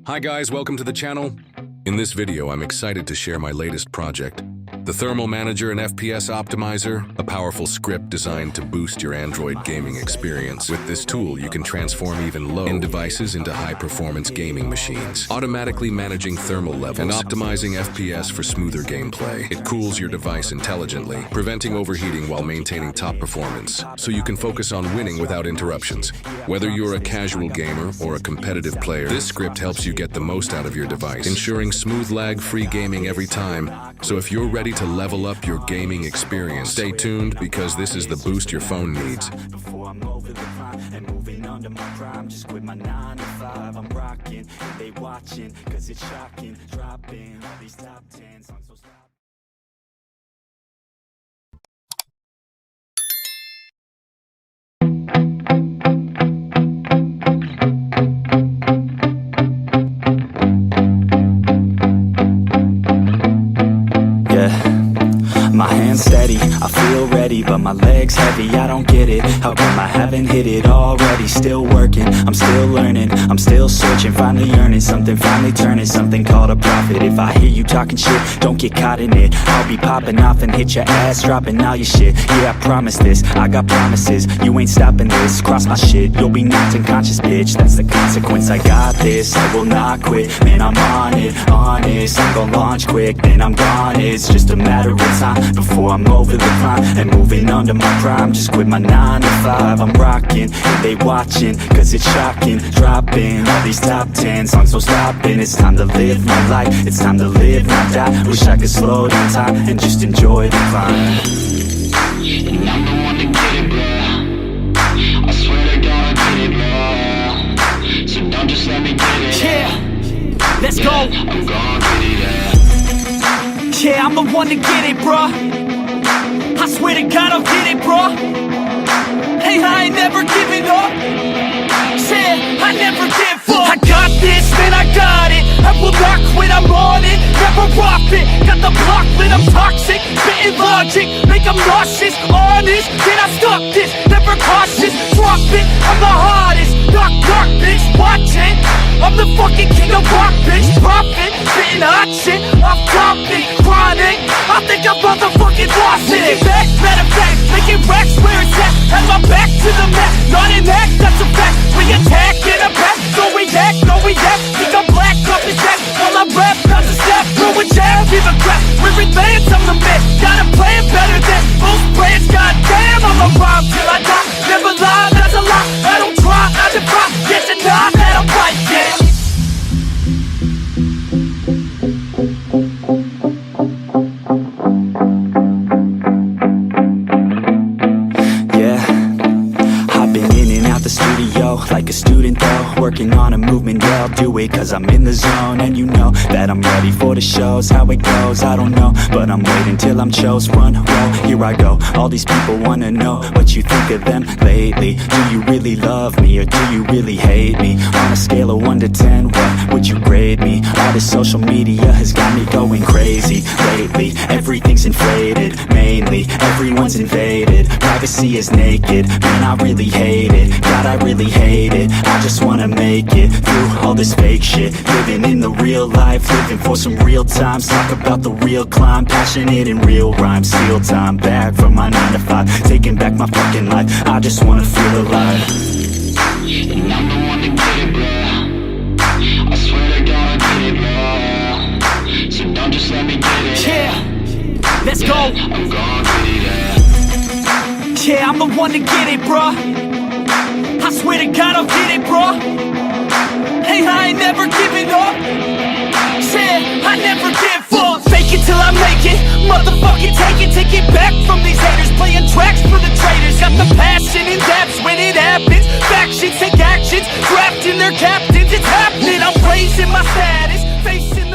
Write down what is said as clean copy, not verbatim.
Hi guys, welcome to the channel. In this video, I'm excited to share my latest project, the Thermal Manager and FPS Optimizer, a powerful script designed to boost your Android gaming experience. With this tool, you can transform even low-end devices into high-performance gaming machines, automatically managing thermal levels and optimizing FPS for smoother gameplay. It cools your device intelligently, preventing overheating while maintaining top performance, so you can focus on winning without interruptions. Whether you're a casual gamer or a competitive player, this script helps you get the most out of your device, ensuring smooth lag-free gaming every time. So if you're ready to level up your gaming experience, stay tuned because this is the boost your phone needs. Before I'm over the line and moving under my prime, just quit my 9 to 5. I'm rocking, and they watching, cause it's shocking. Dropping all these top 10 songs, so stop. My hands steady, I feel ready, but my legs heavy, I don't get it. How come I haven't hit it already? Still working, I'm still learning, I'm still searching, finally earning something, finally turning something called a profit. If I hear you talking shit, don't get caught in it. I'll be popping off and hit your ass, dropping all your shit. Yeah, I promise this, I got promises, you ain't stopping this. Cross my shit, you'll be knocked unconscious, bitch. That's the consequence, I got this, I will not quit. Man, I'm on it, honest, I'm gon' launch quick, then I'm gone. It's just a matter of time before I'm over the climb and moving under my prime. Just quit my 9 to 5. I'm rocking, and they watching, cause it's shocking. Dropping all these top 10 songs, so stopping. It's time to live my life, it's time to live, not die. Wish I could slow down time and just enjoy the climb. And I'm the one to get it, bro. I swear to God I get it, bro. So don't just let me get it. Yeah, let's go. I'm gon' get it, yeah. Yeah, I'm the one to get it, bruh. I swear to God I'll get it, bruh. Hey, I ain't never giving up. Yeah, I never give up. I got this, man, I got it. I will not quit, I'm on it. Never off it. Got the block lit, I'm toxic. Spitting logic, make them nauseous. Honest, can I stop this? Never cautious, drop it. I'm the hardest. Knock, knock, bitch, watching. I'm the fucking king of rock, bitch. Profit, spitting hot shit. Off topic, chronic. I think I'm motherfucking lost it. Making back, matter of fact, making racks where it's at. Had my back to the mat, not an act, that's a fact. We attack in a pack, no react, no react. Think I'm black off his back, while I rap, not to step. Throw a jab, give a crap. We're advanced, I'm the man. Got a plan better than most brands. Goddamn, I'm a rhyme till I die. Never lie, that's a lie. I don't try, I defy. Yes and nah, that I'm right, yeah. Like a student though, working on a movement, yeah, I'll do it cause I'm in the zone. And you know that I'm ready for the shows. How it goes, I don't know, but I'm waiting till I'm chose. Front row, here I go. All these people wanna know what you think of them lately. Do you really love me or do you really hate me? On a scale of 1 to 10, what would you grade me? All this social media has got me going crazy lately. Everything's inflated, mainly everyone's invaded. Privacy is naked, man, I really hate it. God, I really hate it. I just wanna make it through all this fake shit. Living in the real life, living for some real times. Talk about the real climb, passionate in real rhymes. Steal time back from my 9 to 5, taking back my fucking life. I just wanna feel alive. And I'm the one to get it, bro. I swear to God I get it, bro. So don't just let me get it. Yeah, let's go. I'm gon' get it, yeah. Yeah, I'm the one to get it, bruh. I swear to God I'll get it, bro. Hey, I ain't never giving up. Yeah, I never give up. Fake it till I make it. Motherfucking take it back from these haters. Playing tracks for the traitors. Got the passion and that's when it happens. Factions take actions, drafting their captains. It's happening, I'm raising my status. Facing